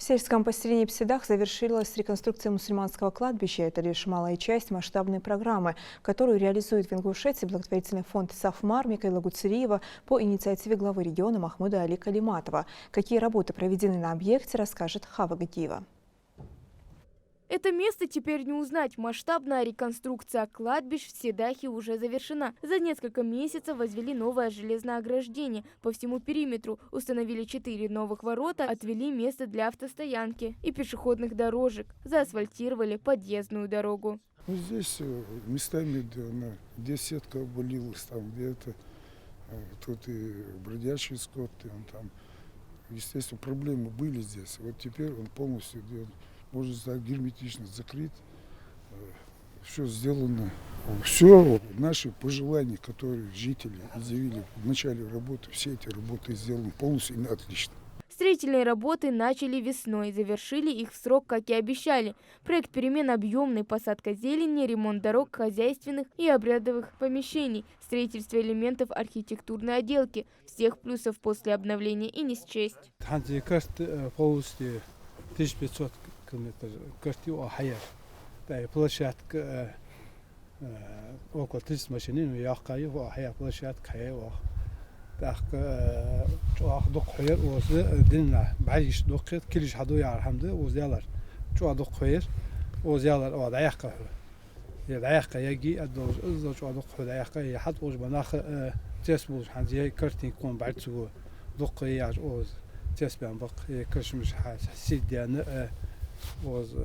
В сельском поселении Псидах завершилась реконструкция мусульманского кладбища. Это лишь малая часть масштабной программы, которую реализует в Ингушетии благотворительный фонд «Сафмар» Микаила Гуцериева по инициативе главы региона Махмуда Али Калиматова. Какие работы проведены на объекте, расскажет Хава Гагиева. Это место теперь не узнать. Масштабная реконструкция кладбищ в Псидахе уже завершена. За несколько месяцев возвели новое железное ограждение по всему периметру, установили 4 новых ворота, отвели место для автостоянки и пешеходных дорожек, заасфальтировали подъездную дорогу. Ну, здесь местами, где сетка обвалилась, там где-то тут и бродячий скот, там, естественно, проблемы были здесь. Вот теперь он полностью, можно сказать, герметично закрыт. Все сделано. Все наши пожелания, которые жители изъявили в начале работы, все эти работы сделаны полностью и отлично. Строительные работы начали весной, завершили их в срок, как и обещали. Проект перемен объемный: посадка зелени, ремонт дорог, хозяйственных и обрядовых помещений, строительство элементов архитектурной отделки. Всех плюсов после обновления и не счесть. 1500 километров квартиру Ахая. Площадка около 30 машин, я каю Ахая площадка Ахая. Так دق خير وزدنا بعيش دقت كلش حدو يعرفهم ده وزيالر دق خير وزيالر وضعيقة يضعيقة يجي الدوز إذا دق وضعيقة يحط وج بناخ تسبوز حنزي كرتين يكون بعد سو دق يعج وز تسبان بق كرش مش حسيد يعني وز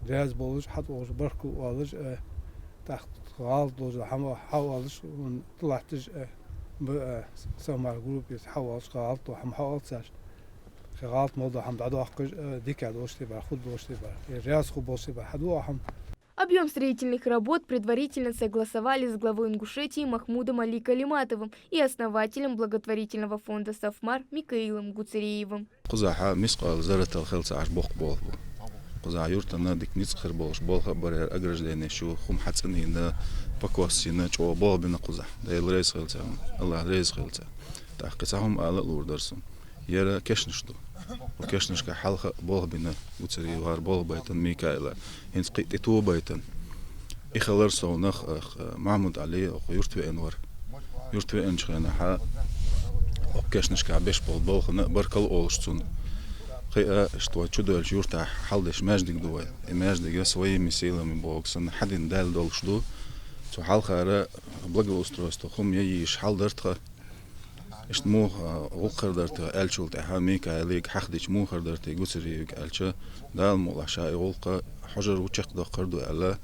جاز بولج حط وج بركو والج تحت غالط وج حوالج وطلعتج سمار جروب يتحول غلط وهم حوالتش غلط موضوع هم بعد واحد ديكاد وشتبه خود وشتبه رياض خود وشتبه حدو هم. Объем строительных работ предварительно согласовали с главой Ингушетии Махмудом Али Калиматовым и основателем благотворительного фонда «Сафмар» Микаилом Гуцериевым. قزع يورتنا ديك نيت خير بولش بولها برير أجرجلينا شو خم حتسنينا بكواسينا شو بول بنا قزع ده الرئيس خلتهم الله الرئيس خلته تحقيقهم على الوردرسون يرى كشنشدو وكشنش كحلقة بول بنا وتري وار بول بيتن ميكائيل هنس قيت تو بيتن إخلر صونخ محمود علي ويورتوي أنور يورتوي أنشخنا ح وكشنش كعبش بول خنا بركل أولشتون что чудо юрта халдеш междик дуэ междик своими силами боксан хадин дал долшду то халхара благоустройство хум я шалдартха ишт мо уқардарта элчулта хамика алик хахдич мо қардарта гусери элча дал молаша олқа хажар учақ дақарду ала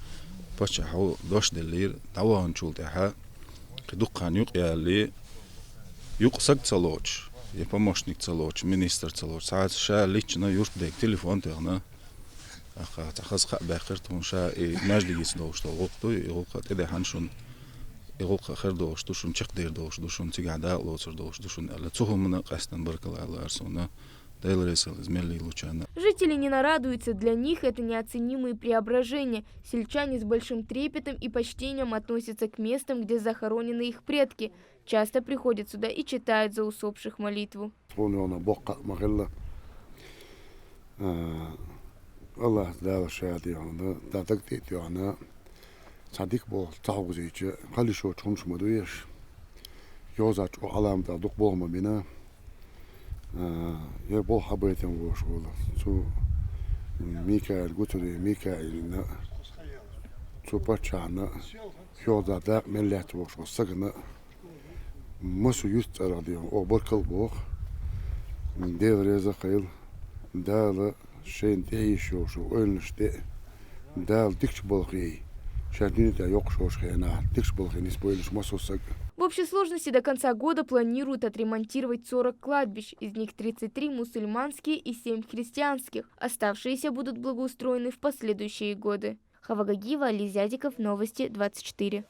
пача хау дош делир даван чулта ха қидуқан юқ яли юқсак цалоч Я помощник целоч, министр целоч. Саат ша лично юрт дек телефон тегна. Аха тахас ха бахер тун ша и мәждигис доушто олqtu и олqa теде ханшун и олqa хер доушто шун чиqдер доушто шун тигада лоцер доушто шун ала цухумна қастан баркала арсона. Жители не нарадуются, для них это неоценимые преображения. Сельчане с большим трепетом и почтением относятся к местам, где захоронены их предки. Часто приходят сюда и читают за усопших молитву. Я был хабайтом вошел, цу Микаил Гуцериев Микаил, цу пачана, хёда да миллет вошел сагна, масу юст радио, о баркал бог, дел реза хил, дал шен дейшо шо, ойлште, дал дикч болгей, шаднита ёкшо шхена, дикч болгей не спойлиш масу саг. В общей сложности до конца года планируют отремонтировать 40 кладбищ, из них 33 мусульманские и 7 христианских. Оставшиеся будут благоустроены в последующие годы. Хава Гагиева, Али Зядиков, Новости 24.